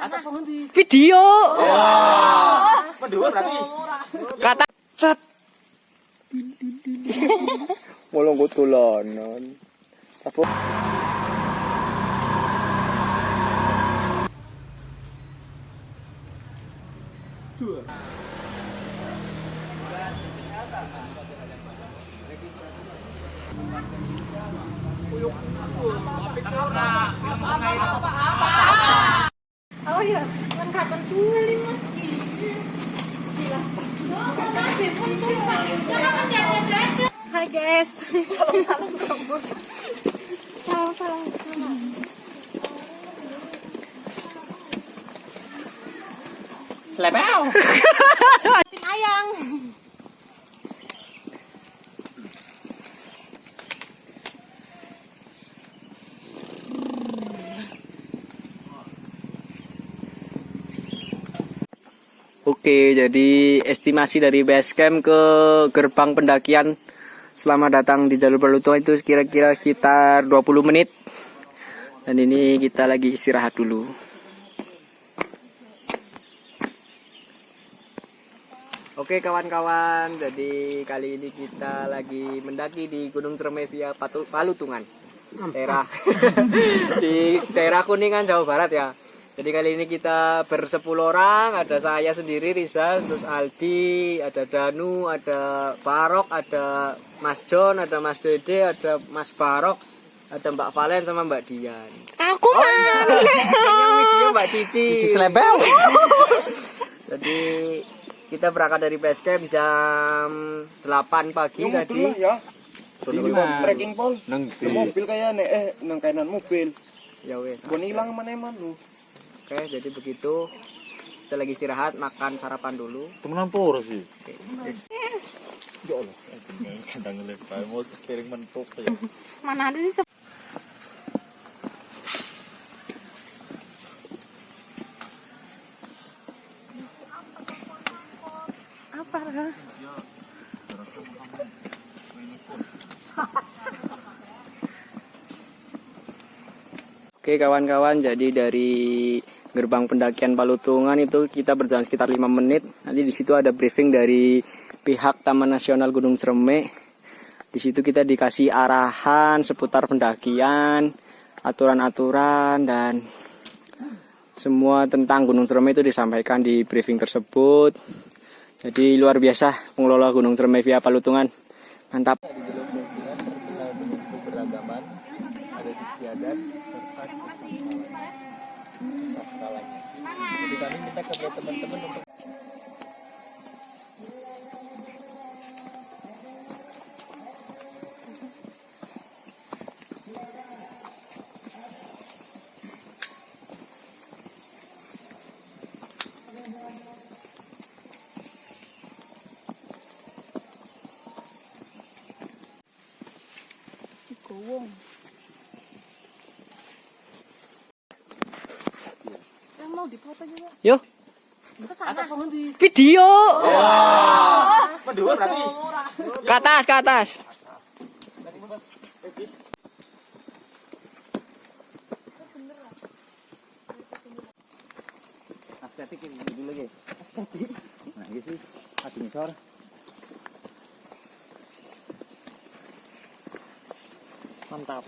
Atas pengendi? Video. Mendhuwur berarti. Kata set. Molong kutulanan. Apa? Oh iya, kan kapan sungai mas Hai guys, salam rambut. Salam. Slepeu. Ayang. Oke, jadi estimasi dari base camp ke gerbang pendakian selama datang di jalur Balutungan itu kira-kira sekitar 20 menit. Dan ini kita lagi istirahat dulu. Oke kawan-kawan, jadi kali ini kita lagi mendaki di Gunung Cermai via Balutungan. Daerah di daerah Kuningan, Jawa Barat ya. Jadi kali ini kita bersepuluh orang, ada saya sendiri, Rizal, terus Aldi, ada Danu, ada Barok, ada Mas John, ada Mas Dede, ada Mas Barok, ada Mbak Valen sama Mbak Dian. Aku Yang video Mbak Cici. Cici Slebel. Jadi kita berangkat dari base camp jam 8 pagi tadi. Ya. Ini trekking pol. Nang mobil kayaknya nang kainan mobil. Ya wes. Bon hilang mana-mana lu. Oke, jadi begitu. Kita lagi istirahat, makan sarapan dulu. Temenan poro sih. Oke, yes. Ya Allah, kandang lebar mau sepiring mentuk ya. Mana ada sih apa? Oke kawan-kawan, jadi dari gerbang pendakian Balutungan itu kita berjalan sekitar 5 menit. Nanti di situ ada briefing dari pihak Taman Nasional Gunung Cermai. Di situ kita dikasih arahan seputar pendakian, aturan-aturan dan semua tentang Gunung Cermai itu disampaikan di briefing tersebut. Jadi luar biasa pengelola Gunung Cermai via Balutungan. Mantap. Beragaman ada di istiadat serta skalanya. Jadi kami minta kepada teman-teman untuk Gowong. Yang mau dipoto juga. Yuk, Ke sana. Atas pengendi? video. Mendhuwur berarti. Ke atas, ke atas. Hati-hati kiri dulu lagi. Nah, gitu sih. Hati misor. Mantap.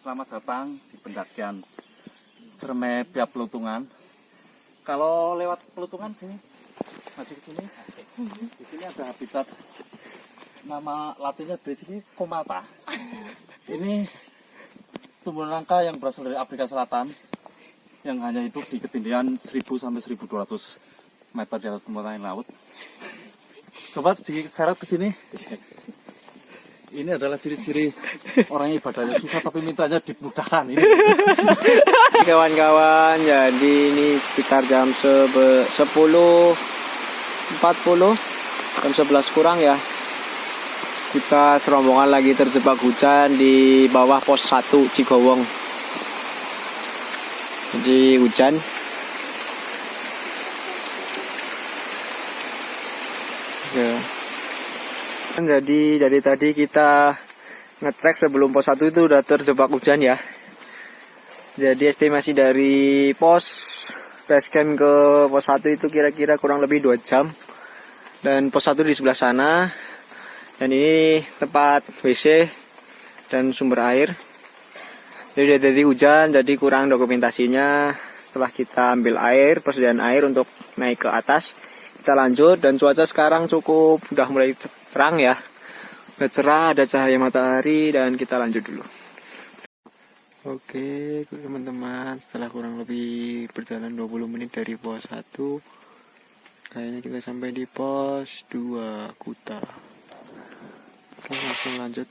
Selamat datang di pendakian Cermai via Balutungan. Kalau lewat Balutungan sini, maju ke sini. Di sini ada habitat, nama latinnya di sini Komata. Ini tumbuhan langka yang berasal dari Afrika Selatan, yang hanya hidup di ketinggian 1000 sampai 1200 meter di atas permukaan laut. Coba diseret ke sini. Ini adalah ciri-ciri orang yang ibadahnya susah tapi mintanya dimudahkan ini. Kawan-kawan, jadi ini sekitar jam 10.40, jam 11 kurang ya. Kita serombongan lagi terjebak hujan di bawah pos 1 Cigowong. Jadi hujan. Ya. Jadi dari tadi kita nge-trek sebelum pos 1 itu udah terjebak hujan ya. Jadi estimasi dari pos base camp ke pos 1 itu kira-kira kurang lebih 2 jam. Dan pos 1 di sebelah sana. Dan ini tempat WC dan sumber air. Jadi dari hujan jadi kurang dokumentasinya. Setelah kita ambil air, persediaan air untuk naik ke atas, kita lanjut dan cuaca sekarang cukup udah mulai terang ya. Udah cerah, ada cahaya matahari dan kita lanjut dulu. Oke teman-teman, setelah kurang lebih berjalan 20 menit dari pos 1, kayaknya kita sampai di pos 2 Kuta. Oke, langsung lanjut.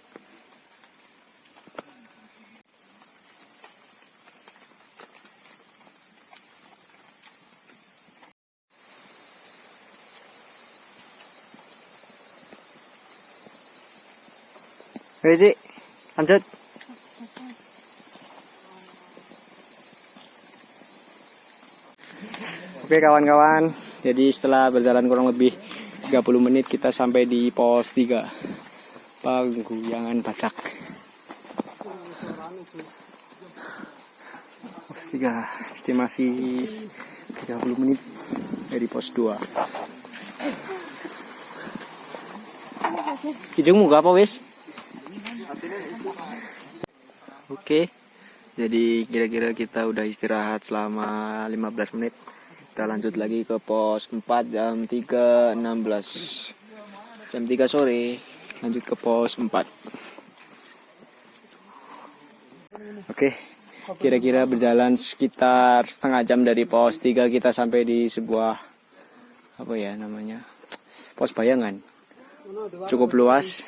Oke Ci, lanjut. Oke kawan-kawan, jadi setelah berjalan kurang lebih 30 menit kita sampai di pos 3 Paguyangan Basak. Pos 3, estimasi 30 menit dari pos 2. Kijung muga apa wis? Oke, jadi kira-kira kita udah istirahat selama 15 menit. Kita lanjut lagi ke pos 4 jam 3.16. Jam 3 sore, lanjut ke pos 4. Oke, kira-kira berjalan sekitar setengah jam dari pos 3 kita sampai di sebuah, apa ya namanya, pos bayangan. Cukup luas.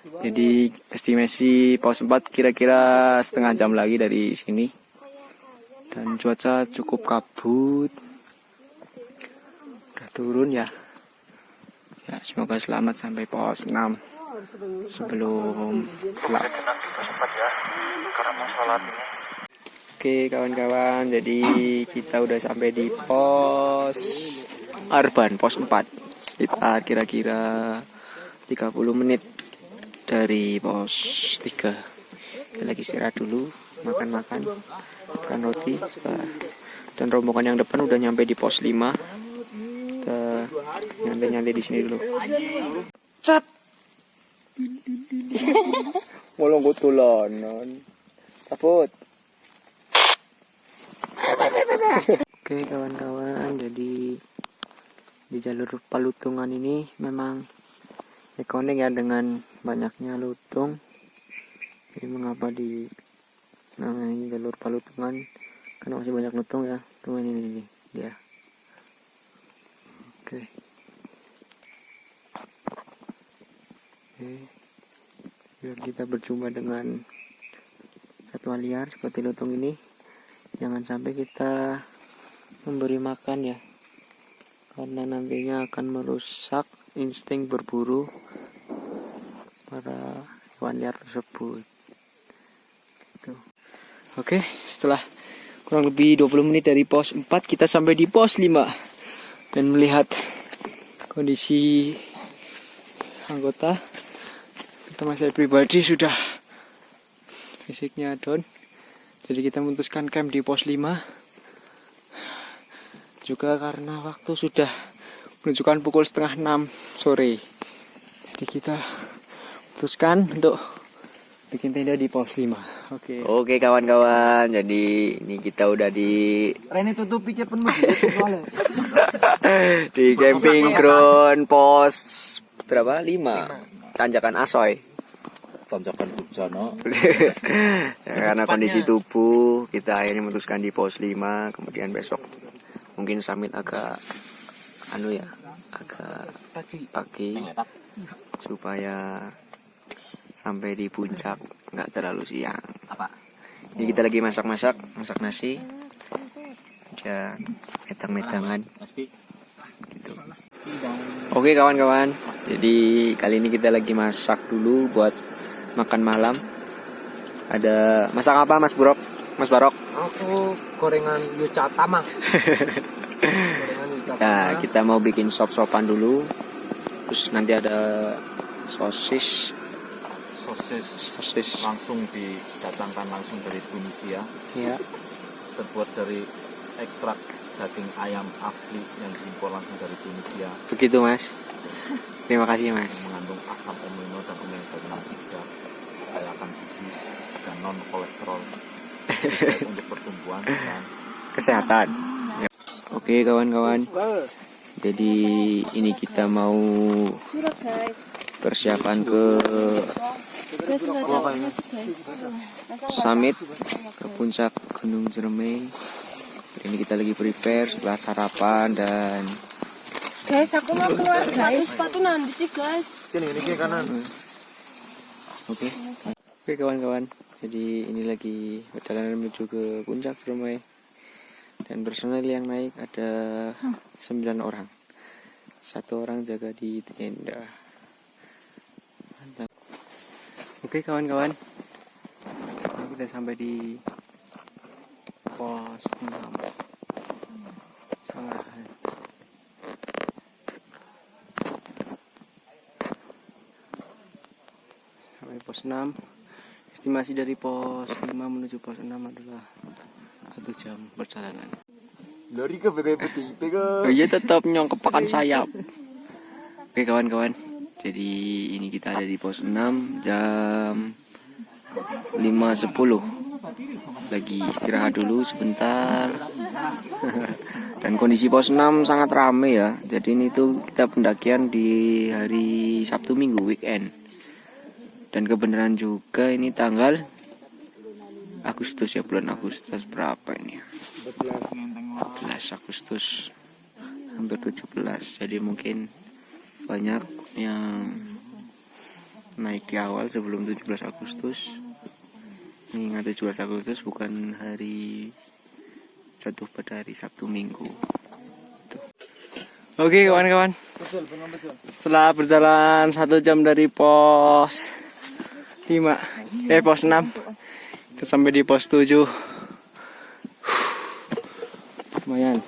Jadi estimasi pos 4 kira-kira setengah jam lagi dari sini. Dan cuaca cukup kabut. Udah turun ya. Ya, semoga selamat sampai pos 6 sebelum gelap. Oke kawan-kawan, jadi kita udah sampai di pos Arban, pos 4. Sekitar kira-kira 30 menit dari pos 3. Kita lagi istirahat dulu, makan roti dan rombongan yang depan udah nyampe di pos 5. Kita nyantai di sini dulu. Cat. Ngolong kutulanan. Caput. Oke kawan-kawan, jadi di jalur Palutungan ini memang ikonik ya dengan banyaknya lutung. Jadi mengapa di namanya jalur Palutungan? Karena masih banyak lutung ya. Tuh ini dia. Oke. Biar kita berjumpa dengan satwa liar seperti lutung ini, jangan sampai kita memberi makan ya, karena nantinya akan merusak insting berburu para hewan liar tersebut. Gitu. Oke, setelah kurang lebih 20 menit dari pos 4 kita sampai di pos 5 dan melihat kondisi anggota, terutama saya pribadi sudah fisiknya down. Jadi kita memutuskan camp di pos 5 juga karena waktu sudah menunjukkan pukul 5:30 sore. Jadi kita putuskan untuk bikin tenda di pos 5. Oke kawan-kawan, jadi ini kita udah di Rene tutup pikir penuh. di camping ground pos berapa? 5. Tanjakan Asoy. Tanjakan Bujana. Karena kondisi tubuh kita akhirnya memutuskan di pos 5, kemudian besok mungkin summit agak pagi supaya sampai di puncak nggak terlalu siang. Jadi kita lagi masak nasi dan medang-medangan gitu. Oke kawan-kawan, jadi kali ini kita lagi masak dulu buat makan malam. Ada masak apa Mas Barok? Aku gorengan yuca tamang. Nah, kita mau bikin sop-sopan dulu. Terus nanti ada sosis langsung didatangkan langsung dari Tunisia, ya. terbuat dari ekstrak daging ayam asli yang diimpor langsung dari Tunisia, Begitu Mas. Terima kasih Mas. mengandung asam amino dan omega 3, kaya akan gizi dan non kolesterol, baik untuk pertumbuhan dan Kesehatan. Ya. Oke kawan-kawan. Jadi ini kita mau Curhat guys. persiapan ke Guys, nggak ada guys. summit ke puncak Gunung Ciremai. Hari ini kita lagi prepare setelah sarapan dan Guys, aku mau keluar guys. Sepatu nanti sih guys. oke. Oke kawan-kawan. Jadi ini lagi perjalanan menuju ke puncak Ciremai. Dan personel yang naik ada 9 orang. 1 orang jaga di tenda. Mantap. Oke kawan-kawan. Sekarang kita sampai di pos 6. Sangarahan. Sampai pos 6. Estimasi dari pos 5 menuju pos 6 adalah 1 jam perjalanan. Lari ke bagai putih, Oh iya tetap nyongkepakan sayap. Oke kawan-kawan. Jadi ini kita ada di pos 6 jam 5.10. Lagi istirahat dulu sebentar. Dan kondisi pos 6 sangat ramai ya. Jadi ini tuh kita pendakian di hari Sabtu Minggu weekend. Dan kebenaran juga ini tanggal Agustus ya, bulan Agustus berapa ini? 14 Agustus, hampir 17. Jadi mungkin banyak yang naik di awal sebelum 17 Agustus. Ingat 17 Agustus bukan hari jatuh pada hari Sabtu Minggu. Tuh. Oke kawan-kawan. Setelah berjalan 1 jam dari pos 5, pos 6. Kita sampai di pos 7. Lumayan.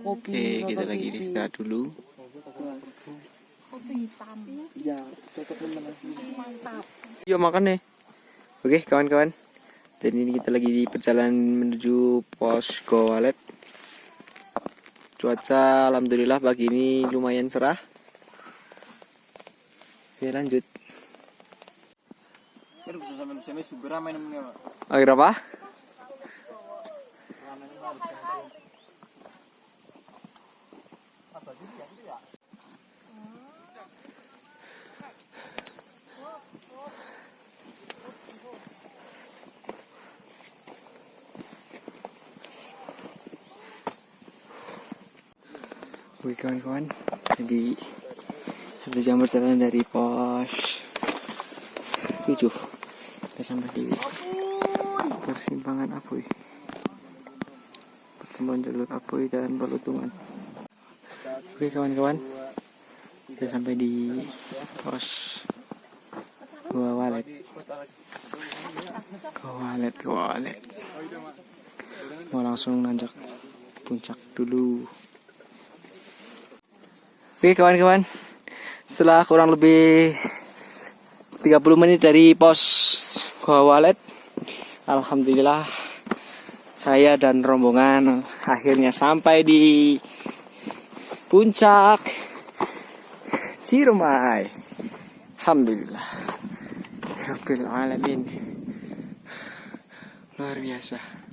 Oke, kita lagi istirahat dulu. Yuk makan nih. Oke kawan-kawan. Jadi ini kita lagi di perjalanan menuju pos Goa Walet. Cuaca alhamdulillah pagi ini lumayan cerah. Oke lanjut. Air apa? Oke kawan-kawan, jadi 1 jam perjalanan dari pos 7 kita sampai di persimpangan Apuy, pertemuan jalur Apuy dan Balutungan. Oke kawan-kawan, kita sampai di pos Goa Walet. Mau langsung nanjak puncak dulu. Oke kawan-kawan, setelah kurang lebih 30 menit dari pos Goa Walet, alhamdulillah saya dan rombongan akhirnya sampai di puncak Ciremai. Alhamdulillah Rabbil Alamin, luar biasa.